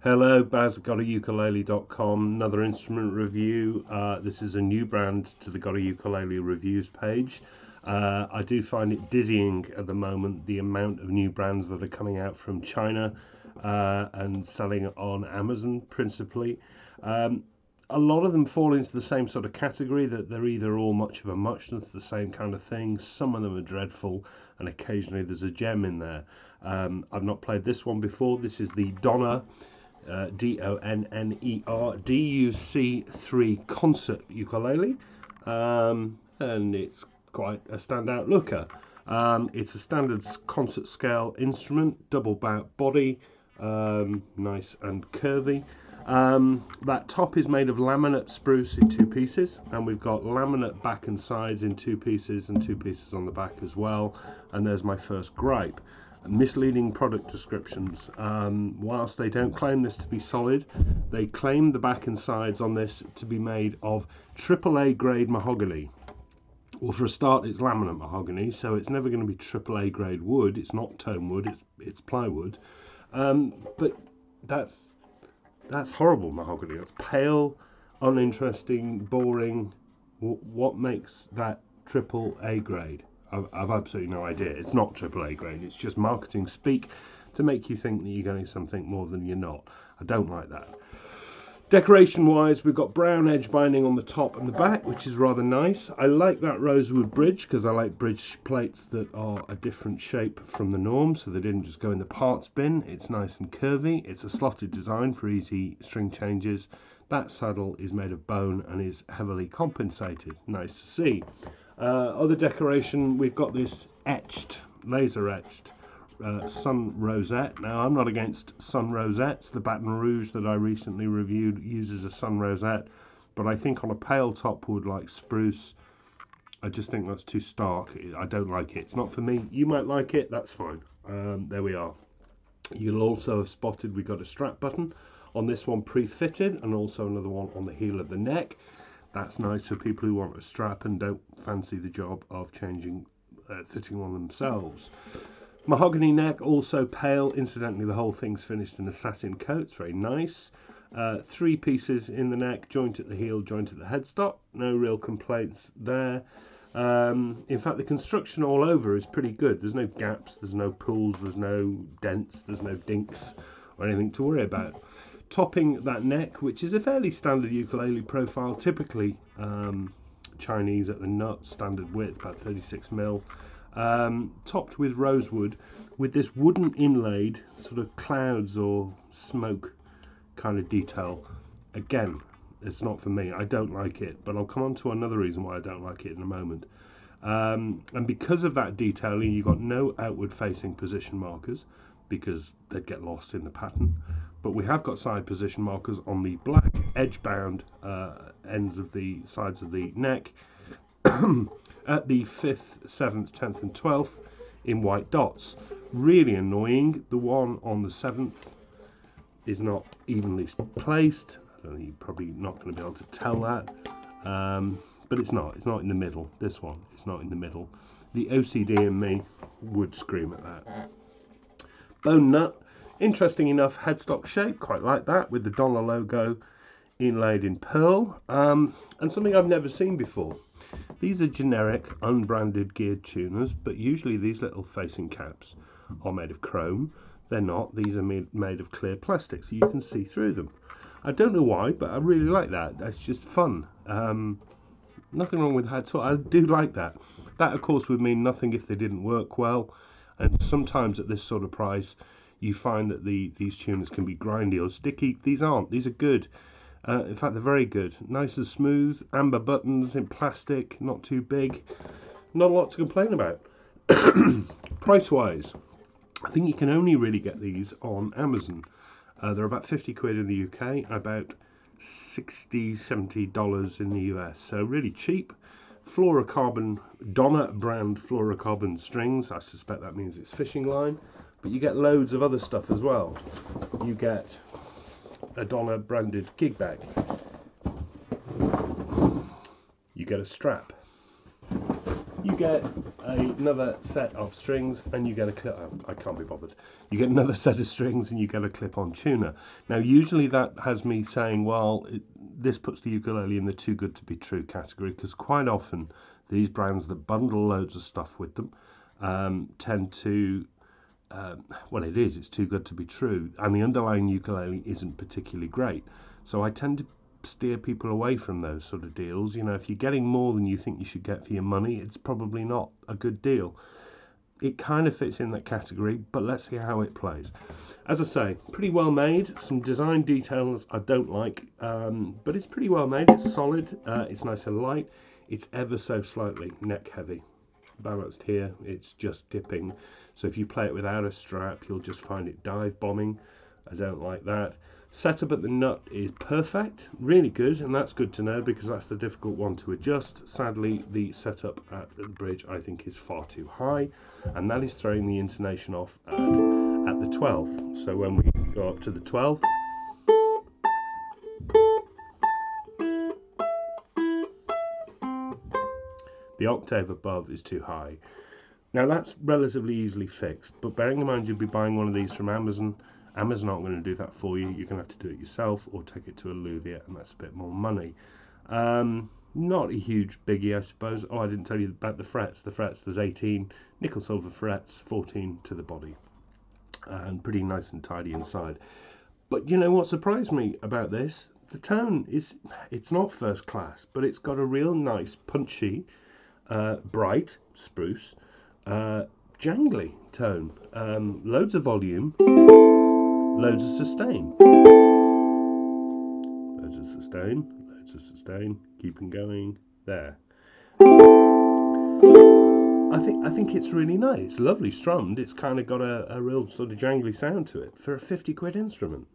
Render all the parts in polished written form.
Hello, Baz at GotAUkulele.com. Another instrument review. This is a new brand to the GotAUkulele reviews page. I do find it dizzying at the moment, the amount of new brands that are coming out from China and selling on Amazon principally. A lot of them fall into the same sort of category, that they're either all much of a muchness, the same kind of thing. Some of them are dreadful, and occasionally there's a gem in there. I've not played this one before. This is the Donner. Donner DUC-3 concert ukulele, and it's quite a standout looker. It's a standard concert scale instrument, double bout body, nice and curvy. That top is made of laminate spruce in two pieces, and we've got laminate back and sides in two pieces and two pieces on the back as well. And there's my first gripe. Misleading product descriptions. Whilst they don't claim this to be solid, they claim the back and sides on this to be made of AAA grade mahogany. Well, for a start, it's laminate mahogany, so it's never going to be AAA grade wood. It's not tone wood, it's plywood. But that's horrible mahogany. That's pale, uninteresting, boring. What makes that AAA grade? I've absolutely no idea. It's not AAA grade. It's just marketing speak to make you think that you're getting something more than you're not. I don't like that. Decoration wise, we've got brown edge binding on the top and the back, which is rather nice. I like that rosewood bridge because I like bridge plates that are a different shape from the norm, so they didn't just go in the parts bin. It's nice and curvy. It's a slotted design for easy string changes. That saddle is made of bone and is heavily compensated. Nice to see. Other decoration, we've got this laser etched sun rosette. Now, I'm not against sun rosettes. The Baton Rouge that I recently reviewed uses a sun rosette, but I think on a pale top wood like spruce, I just think that's too stark. I don't like it. It's not for me. You might like it. That's fine. There we are. You'll also have spotted we got a strap button on this one pre-fitted, and also another one on the heel of the neck. That's nice for people who want a strap and don't fancy the job of fitting one themselves. Mahogany neck, also pale. Incidentally, the whole thing's finished in a satin coat. It's very nice. 3 pieces in the neck, joint at the heel, joint at the headstock. No real complaints there. In fact, the construction all over is pretty good. There's no gaps, there's no pulls, there's no dents, there's no dinks or anything to worry about. Topping that neck, which is a fairly standard ukulele profile, typically Chinese at the nut, standard width, about 36mm, topped with rosewood, with this wooden inlaid sort of clouds or smoke kind of detail. Again, it's not for me. I don't like it, but I'll come on to another reason why I don't like it in a moment. And because of that detailing, you've got no outward facing position markers because they'd get lost in the pattern. But we have got side position markers on the black edge bound ends of the sides of the neck at the 5th, 7th, 10th and 12th in white dots. Really annoying. The one on the 7th is not evenly placed. I don't think you're probably not going to be able to tell that. But it's not in the middle. This one, it's not in the middle. The OCD in me would scream at that. Bone nut. Interesting enough headstock shape, quite like that, with the Donner logo inlaid in pearl, and something I've never seen before. These are generic, unbranded geared tuners, but usually these little facing caps are made of chrome. They're not. These are made of clear plastic, so you can see through them. I don't know why, but I really like that. That's just fun. Nothing wrong with that at all. I do like that. That, of course, would mean nothing if they didn't work well, and sometimes at this sort of price, you find that these tuners can be grindy or sticky. These aren't. These are good. In fact, they're very good. Nice and smooth. Amber buttons in plastic. Not too big. Not a lot to complain about. Price-wise, I think you can only really get these on Amazon. They're about 50 quid in the UK, about $60, $70 in the US. So really cheap. Fluorocarbon, Donner brand fluorocarbon strings. I suspect that means it's fishing line. But you get loads of other stuff as well. You get a Donner branded gig bag. You get a strap. You get another set of strings and you get a clip. Oh, I can't be bothered. You get another set of strings and you get a clip-on tuner. Now usually that has me saying, well, this puts the ukulele in the too good to be true category, because quite often these brands that bundle loads of stuff with them tend to well, it's too good to be true, and the underlying ukulele isn't particularly great. So I tend to steer people away from those sort of deals. You know, if you're getting more than you think you should get for your money, it's probably not a good deal. It kind of fits in that category, but let's see how it plays. As I say, pretty well made. Some design details I don't like, but it's pretty well made. It's solid, it's nice and light. It's ever so slightly neck heavy. Balanced here, it's just dipping. So if you play it without a strap, you'll just find it dive bombing. I don't like that. Setup at the nut is perfect, really good, and that's good to know because that's the difficult one to adjust. Sadly, the setup at the bridge I think is far too high, and that is throwing the intonation off at the 12th. So when we go up to the 12th, the octave above is too high. Now that's relatively easily fixed, but bearing in mind you'll be buying one of these from Amazon. Amazon aren't going to do that for you. You're going to have to do it yourself or take it to a luthier, and that's a bit more money. Not a huge biggie, I suppose. Oh, I didn't tell you about the frets. The frets, there's 18 nickel silver frets, 14 to the body, and pretty nice and tidy inside. But you know what surprised me about this? The tone it's not first class, but it's got a real nice, punchy, bright, spruce, jangly tone. Loads of volume. Loads of sustain. Loads of sustain. Loads of sustain. Keeping going. There. I think it's really nice. It's lovely strummed. It's kind of got a real sort of jangly sound to it for a 50 quid instrument.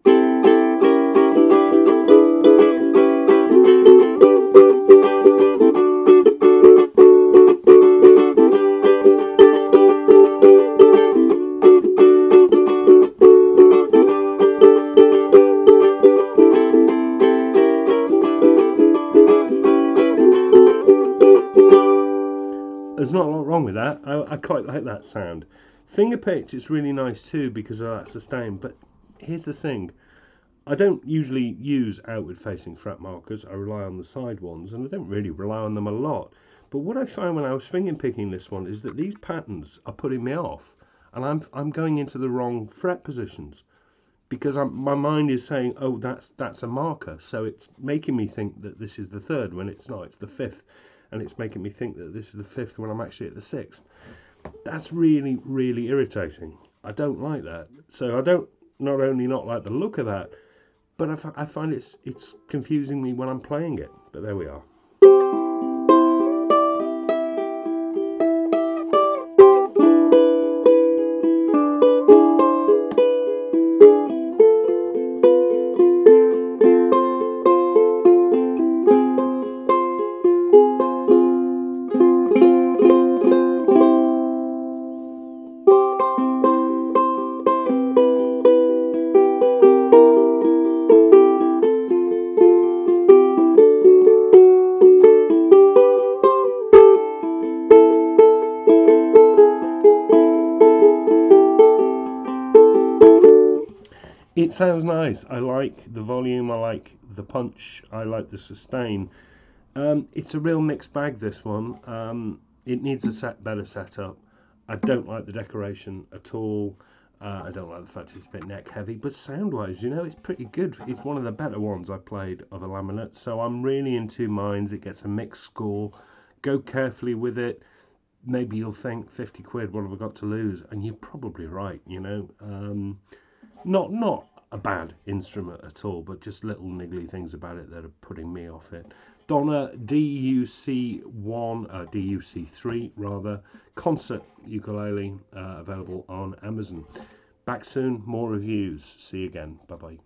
There's not a lot wrong with that. I quite like that sound. Finger picked, it's really nice too because of that sustain. But here's the thing. I don't usually use outward facing fret markers. I rely on the side ones, and I don't really rely on them a lot. But what I found when I was finger picking this one is that these patterns are putting me off, and I'm going into the wrong fret positions because my mind is saying, oh, that's a marker. So it's making me think that this is the third when it's not. It's the fifth. And it's making me think that this is the fifth when I'm actually at the sixth. That's really, really irritating. I don't like that. So I don't not only not like the look of that, but I find it's confusing me when I'm playing it. But there we are. It sounds nice. I like the volume, I like the punch, I like the sustain. It's a real mixed bag, this one. It needs a better setup. I don't like the decoration at all. I don't like the fact it's a bit neck heavy, but sound wise, you know, it's pretty good. It's one of the better ones I played of a laminate, so I'm really in two minds. It gets a mixed score. Go carefully with it. Maybe you'll think 50 quid, what have I got to lose? And you're probably right, you know. Not a bad instrument at all, but just little niggly things about it that are putting me off it. Donna DUC-3 rather, concert ukulele, available on Amazon. Back soon, more reviews. See you again. Bye bye.